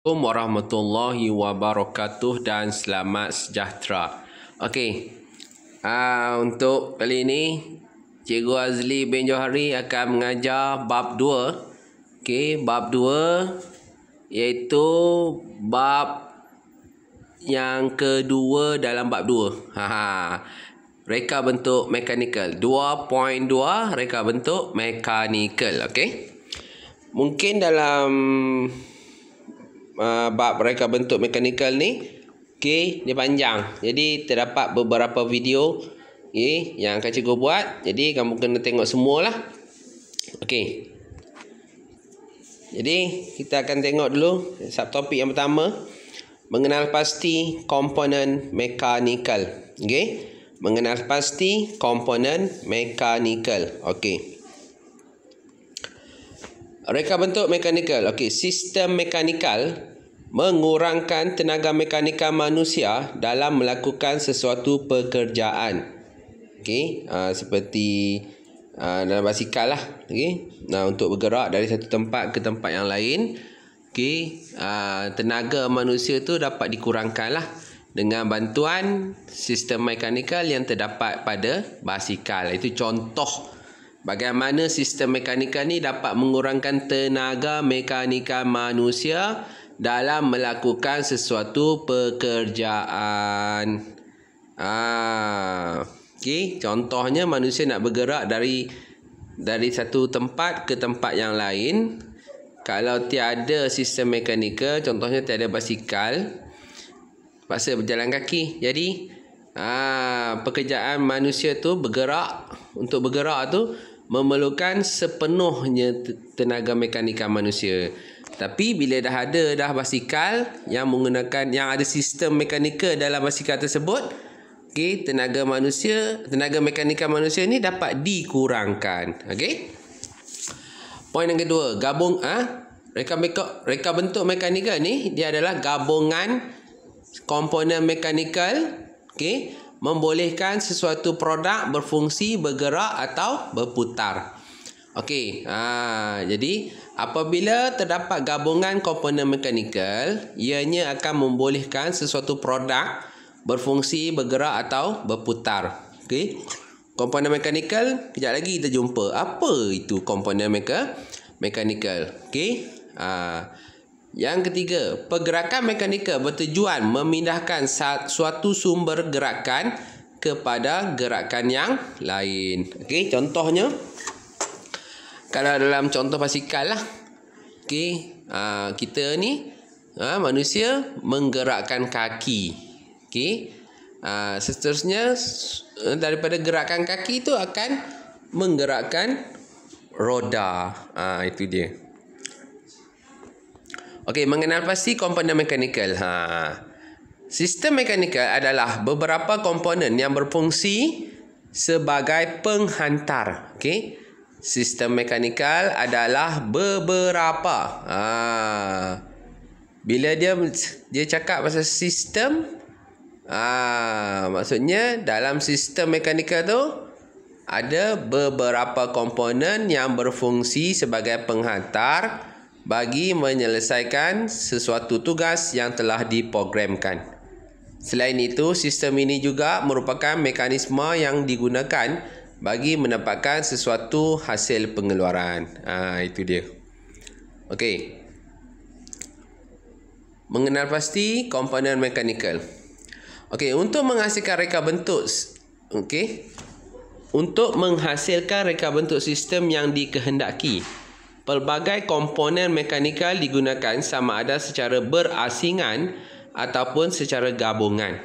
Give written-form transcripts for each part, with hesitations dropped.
Assalamualaikum warahmatullahi wabarakatuh dan selamat sejahtera. Okey. Untuk kali ini Cikgu Azli bin Johari akan mengajar bab 2. Okey, bab 2 iaitu bab yang kedua dalam bab 2. Reka bentuk mekanikal. 2.2 reka bentuk mekanikal. Okey. Mungkin dalam bab reka bentuk mekanikal ni, okey, dia panjang. Jadi terdapat beberapa video, okey, yang akan cikgu buat. Jadi kamu kena tengok semualah. Okey. Jadi kita akan tengok dulu subtopik yang pertama, mengenal pasti komponen mekanikal. Okey. Mengenal pasti komponen mekanikal. Okey. Reka bentuk mekanikal. Okey, sistem mekanikal mengurangkan tenaga mekanikal manusia dalam melakukan sesuatu pekerjaan. Okey, seperti dalam basikal lah. Okey. Untuk bergerak dari satu tempat ke tempat yang lain, okey, tenaga manusia tu dapat dikurangkan lah dengan bantuan sistem mekanikal yang terdapat pada basikal. Itu contoh bagaimana sistem mekanikal ni dapat mengurangkan tenaga mekanikal manusia dalam melakukan sesuatu pekerjaan. Okey, contohnya manusia nak bergerak dari satu tempat ke tempat yang lain. Kalau tiada sistem mekanikal, contohnya tiada basikal, terpaksa berjalan kaki. Jadi pekerjaan manusia tu bergerak, untuk bergerak tu memerlukan sepenuhnya tenaga mekanikal manusia. Tapi bila dah ada basikal yang menggunakan, yang ada sistem mekanikal dalam basikal tersebut, okey, tenaga mekanikal manusia ni dapat dikurangkan. Okey. Poin yang kedua, reka bentuk mekanikal ni dia adalah gabungan komponen mekanikal, okey, membolehkan sesuatu produk berfungsi, bergerak atau berputar. Okey, jadi apabila terdapat gabungan komponen mekanikal, ianya akan membolehkan sesuatu produk berfungsi, bergerak atau berputar. Okey. Komponen mekanikal, kejap lagi kita jumpa. Apa itu komponen mekanikal? Okey. Yang ketiga, pergerakan mekanikal bertujuan memindahkan suatu sumber gerakan kepada gerakan yang lain. Okey, contohnya kalau dalam contoh basikal lah. Okey, kita ni manusia menggerakkan kaki. Okey. Seterusnya daripada gerakan kaki itu akan menggerakkan roda. Itu dia. Okey, mengenal pasti komponen mekanikal. Sistem mekanikal adalah beberapa komponen yang berfungsi sebagai penghantar. Okey. Sistem mekanikal adalah beberapa. Bila dia cakap pasal sistem, maksudnya dalam sistem mekanikal tu ada beberapa komponen yang berfungsi sebagai penghantar bagi menyelesaikan sesuatu tugas yang telah diprogramkan. Selain itu, sistem ini juga merupakan mekanisme yang digunakan bagi mendapatkan sesuatu hasil pengeluaran. Itu dia. Okey. Mengenal pasti komponen mekanikal. Okey, untuk menghasilkan reka bentuk, okey, untuk menghasilkan reka bentuk sistem yang dikehendaki, pelbagai komponen mekanikal digunakan sama ada secara berasingan ataupun secara gabungan.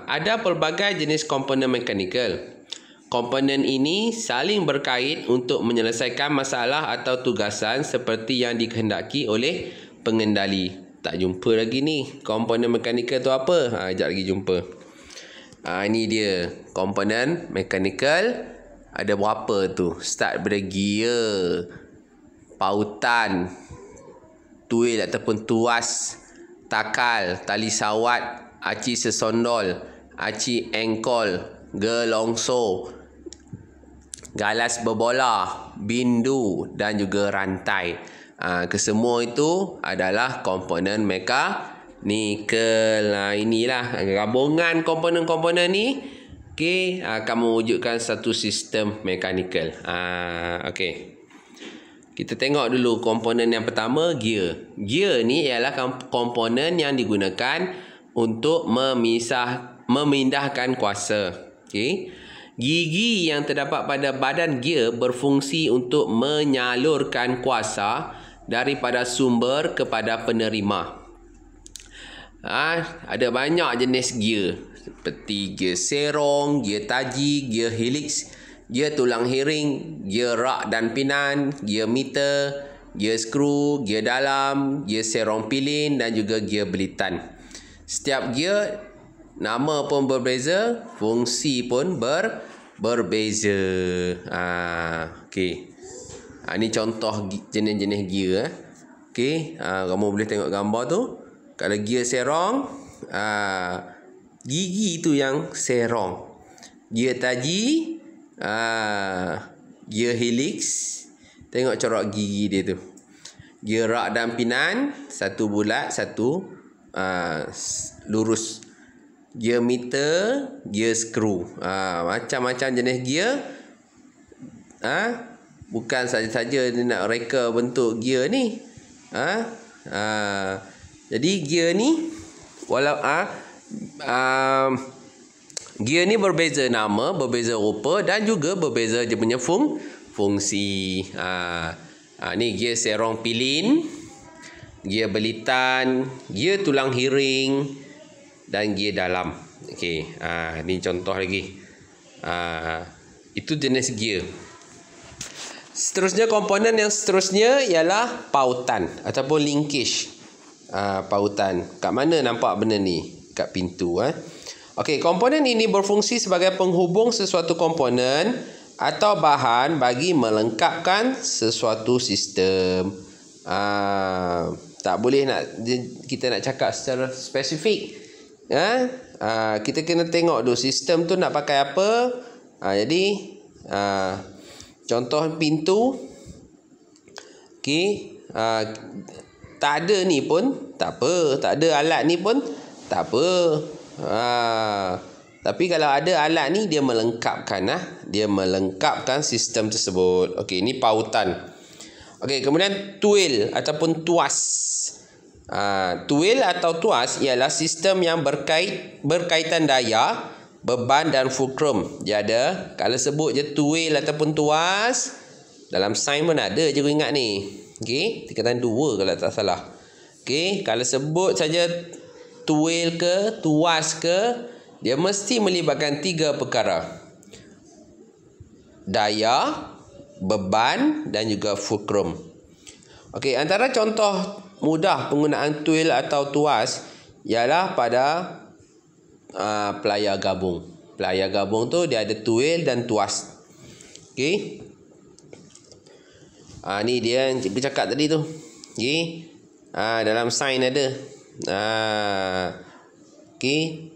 Ada pelbagai jenis komponen mekanikal. Komponen ini saling berkait untuk menyelesaikan masalah atau tugasan seperti yang dikehendaki oleh pengendali. Tak jumpa lagi ni komponen mekanikal tu apa? Sekejap lagi jumpa. Ini dia komponen mekanikal. Ada berapa tu? Start daripada gear, pautan, tuil ataupun tuas, takal, tali sawat, aci sesondol, aci engkol, gelongso, galas berbola, bindu dan juga rantai. Kesemua itu adalah komponen mekanikal. Inilah gabungan komponen-komponen ni akan mewujudkan satu sistem mekanikal. Okey. Kita tengok dulu komponen yang pertama, gear. Gear ni ialah komponen yang digunakan untuk memindahkan kuasa. Okey. Gigi yang terdapat pada badan gear berfungsi untuk menyalurkan kuasa daripada sumber kepada penerima. Ada banyak jenis gear seperti gear serong, gear taji, gear helix, gear tulang hiring, gear rak dan pinan, gear meter, gear skru, gear dalam, gear serong pilin dan juga gear belitan. Setiap gear nama pun berbeza, fungsi pun berbeza. Okey. Ini contoh jenis-jenis gear. Okey, kamu boleh tengok gambar tu. Kalau gear serong, gigi tu yang serong. Gear taji, gear helix, tengok corak gigi dia tu. Gear rak dan pinan, satu bulat, satu lurus. Gear meter, gear skru. Macam-macam jenis gear. Bukan saja-saja dia nak reka bentuk gear ni. Jadi gear ni gear ni berbeza nama, berbeza rupa dan juga berbeza dia punya fungsi. Ni gear serong pilin, gear belitan, gear tulang hiring dan gear dalam. Okey, ni contoh lagi. Itu jenis gear. Seterusnya, komponen yang seterusnya ialah pautan ataupun linkage. Pautan. Kat mana nampak benda ni? Kat pintu. Okey, komponen ini berfungsi sebagai penghubung sesuatu komponen atau bahan bagi melengkapkan sesuatu sistem. Tak boleh kita nak cakap secara spesifik. Kita kena tengok dulu sistem tu nak pakai apa. Jadi contoh pintu. Okey, tak ada ni pun tak apa, tak ada alat ni pun tak apa. Tapi kalau ada alat ni, dia melengkapkan dia melengkapkan sistem tersebut. Okey, ni pautan. Okey, kemudian tuil ataupun tuas. Tuil atau tuas ialah sistem yang berkaitan daya, beban dan fulcrum. Dia ada, kalau sebut je tuil ataupun tuas, dalam sains pun ada je, kau ingat ni. Okey, tingkatan 2 kalau tak salah. Okey, kalau sebut saja tuil ke tuas ke, dia mesti melibatkan 3 perkara: daya, beban dan juga fulcrum. Okey, antara contoh mudah penggunaan tuil atau tuas ialah pada pelayar gabung. Pelayar gabung tu dia ada tuil dan tuas. Okey. Ni dia yang cikgu cakap tadi tu. Okey. Dalam sains ada. Okey.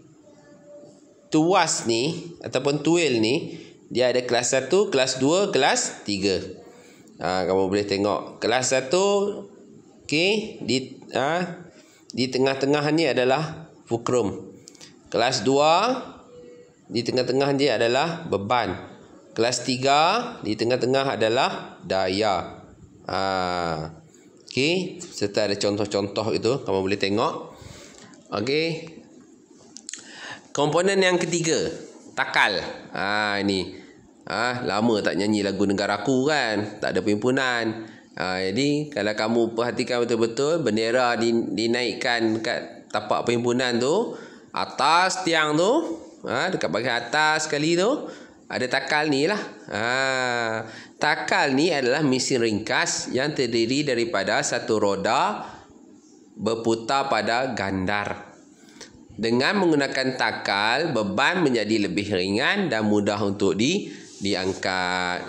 Tuas ni ataupun tuil ni, dia ada kelas 1, kelas 2, kelas 3. Kamu boleh tengok kelas 1. Okey, di tengah-tengah ni adalah fulcrum. Kelas 2 di tengah-tengah dia adalah beban. Kelas 3 di tengah-tengah adalah daya. Okey, serta ada contoh-contoh itu kamu boleh tengok. Okey. Komponen yang ketiga, takal. Ini. Lama tak nyanyi lagu Negaraku kan? Tak ada perhimpunan. Jadi kalau kamu perhatikan betul-betul, bendera dinaikkan kat tapak perhimpunan tu, atas tiang tu, dekat bahagian atas sekali tu, ada takal ni lah. Takal ni adalah mesin ringkas yang terdiri daripada satu roda berputar pada gandar. Dengan menggunakan takal, beban menjadi lebih ringan dan mudah untuk diangkat.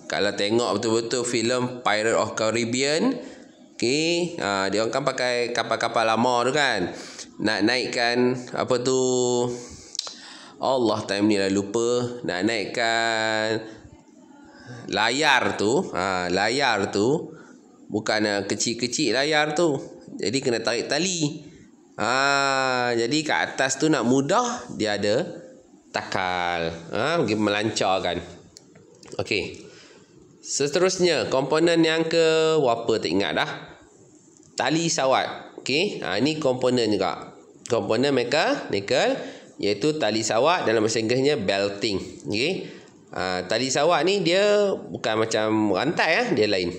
Kalau tengok betul-betul filem Pirates of Caribbean, okey, dia orang kan pakai kapal-kapal lama tu kan. Nak naikkan apa tu, Allah, time ni dah lupa. Nak naikkan layar tu, Bukan kecil-kecil layar tu. Jadi kena tarik tali. Jadi kat atas tu nak mudah, dia ada takal. Mungkin melancarkan. Okey. Seterusnya, komponen yang ke berapa tak ingat dah. Tali sawat. Okey, ini komponen juga. Komponen mekanikal, iaitu tali sawat, dalam bahasa Inggerisnya belting. Okey. Tali sawat ni dia bukan macam rantai, dia lain.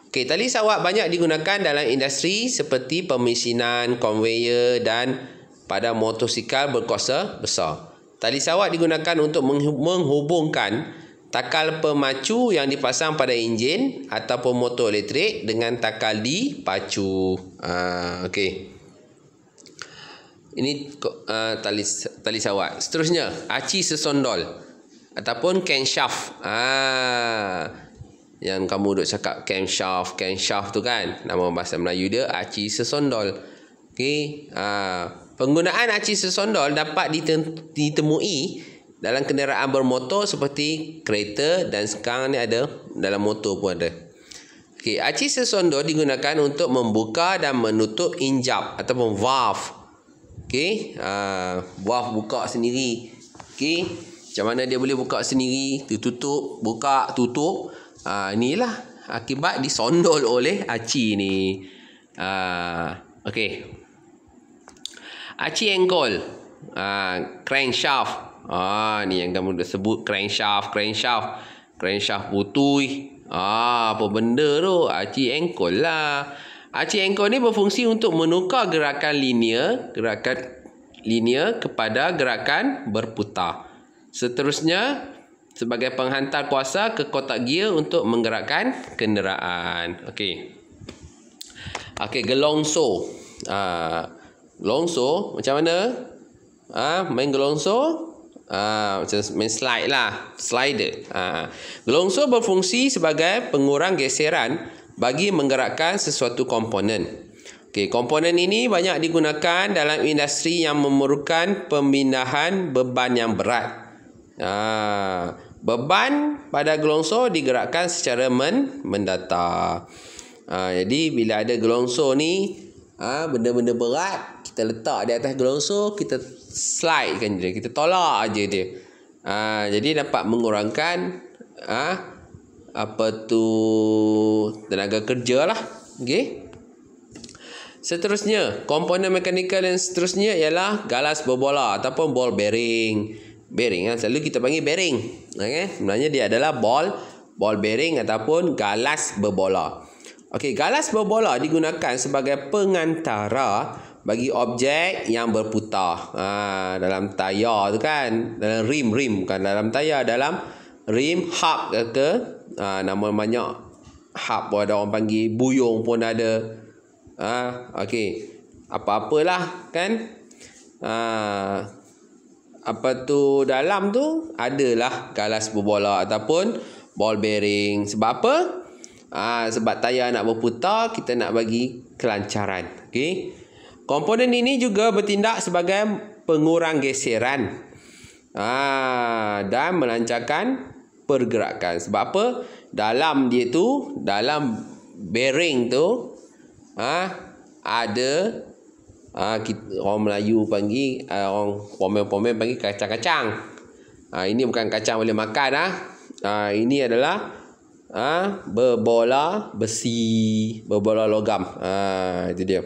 Okey, tali sawat banyak digunakan dalam industri seperti pemesinan, conveyor dan pada motosikal berkuasa besar. Tali sawat digunakan untuk menghubungkan takal pemacu yang dipasang pada enjin ataupun motor elektrik dengan takal dipacu. Okey. Ini tali sawat. Seterusnya, aci sesondol ataupun camshaft. Yang kamu duk cakap camshaft tu kan. Nama bahasa Melayu dia aci sesondol. Okey. Penggunaan aci sesondol dapat ditemui dalam kenderaan bermotor seperti kereta, dan sekarang ni ada dalam motor pun ada. Okey, aci sesondol digunakan untuk membuka dan menutup injap ataupun valve. Okey, valve buka sendiri. Okey, macam mana dia boleh buka sendiri, tutup, buka, tutup. Inilah akibat disondol oleh aci ni. Okey. Aci angle, crankshaft. Ni yang kamu dah sebut, crankshaft putui. Apa benda tu? Aci ankle lah. Aci ankle ni berfungsi untuk menukar gerakan linear kepada gerakan berputar. Seterusnya, sebagai penghantar kuasa ke kotak gear untuk menggerakkan kenderaan. Okey, gelongso. Gelongso macam mana? Main gelongso? Macam main slide lah, slider. Gelongso berfungsi sebagai pengurang geseran bagi menggerakkan sesuatu komponen. Okey, komponen ini banyak digunakan dalam industri yang memerlukan pemindahan beban yang berat. Beban pada gelongso digerakkan secara mendatar. Jadi bila ada gelongso ni, benda-benda berat kita letak di atas gelongso, kita slide kan dia, kita tolak aja dia. Jadi dapat mengurangkan tenaga kerja lah. Okey. Seterusnya, komponen mekanikal yang seterusnya ialah galas berbola ataupun ball bearing. Bearing selalu kita panggil bearing. Okey, sebenarnya dia adalah ball bearing ataupun galas berbola. Okey, galas berbola digunakan sebagai pengantara bagi objek yang berputar. Dalam tayar tu kan, dalam rim bukan dalam tayar, dalam rim, hub ke nama banyak hub pun ada, orang panggil buyung pun ada. Okey, apa-apalah kan. Dalam tu adalah galas berbola ataupun ball bearing. Sebab apa? Sebab tayar nak berputar, kita nak bagi kelancaran. Okey. Komponen ini juga bertindak sebagai pengurang geseran dan melancarkan pergerakan. Sebab apa? Dalam bearing tu ada orang Melayu panggil, orang pomen-pomen panggil kacang-kacang. Ini bukan kacang boleh makan. Ini adalah berbola besi, berbola logam. Itu dia.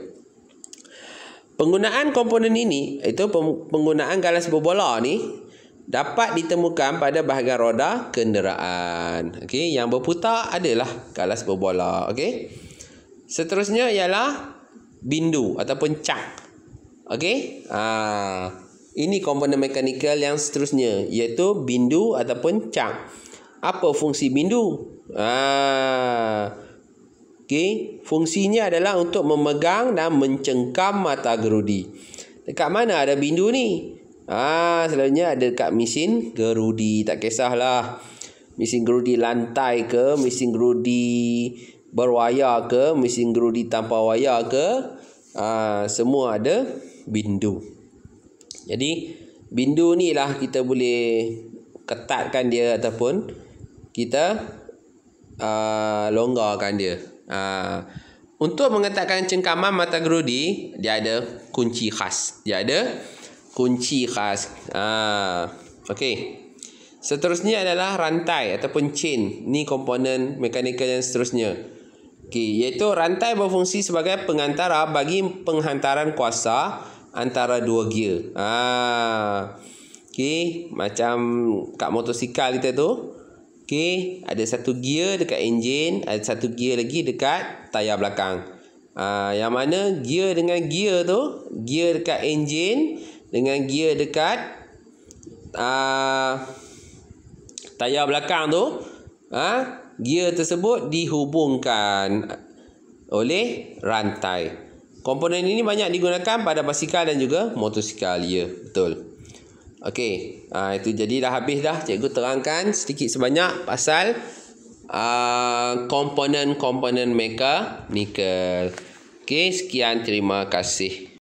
Penggunaan komponen ini, itu penggunaan galas berbola ni, dapat ditemukan pada bahagian roda kenderaan. Okey, yang berputar adalah galas berbola. Okey. Seterusnya ialah bindu ataupun cak. Okey. Ini komponen mekanikal yang seterusnya, iaitu bindu ataupun cak. Apa fungsi bindu? Okey, fungsinya adalah untuk memegang dan mencengkam mata gerudi. Dekat mana ada bindu ni? Selalunya ada dekat mesin gerudi. Tak kisahlah mesin gerudi lantai ke, mesin gerudi berwayar ke, mesin gerudi tanpa wayar ke, semua ada bindu. Jadi bindu ni lah kita boleh ketatkan dia ataupun kita longgarkan dia. Untuk mengatakan cengkaman mata gerudi, dia ada kunci khas. Okey. Seterusnya adalah rantai ataupun chain. Ni komponen mekanikal yang seterusnya. Okey, iaitu rantai berfungsi sebagai pengantara bagi penghantaran kuasa antara dua gear. Okey, macam kat motosikal kita tu. Okey, ada satu gear dekat enjin, ada satu gear lagi dekat tayar belakang. Yang mana gear dengan gear tu, gear dekat enjin dengan gear dekat tayar belakang tu, gear tersebut dihubungkan oleh rantai. Komponen ini banyak digunakan pada basikal dan juga motosikal. Ya, betul. Okey, itu jadi dah habis dah. Cikgu terangkan sedikit sebanyak pasal komponen-komponen mekanikal. Okey, sekian, terima kasih.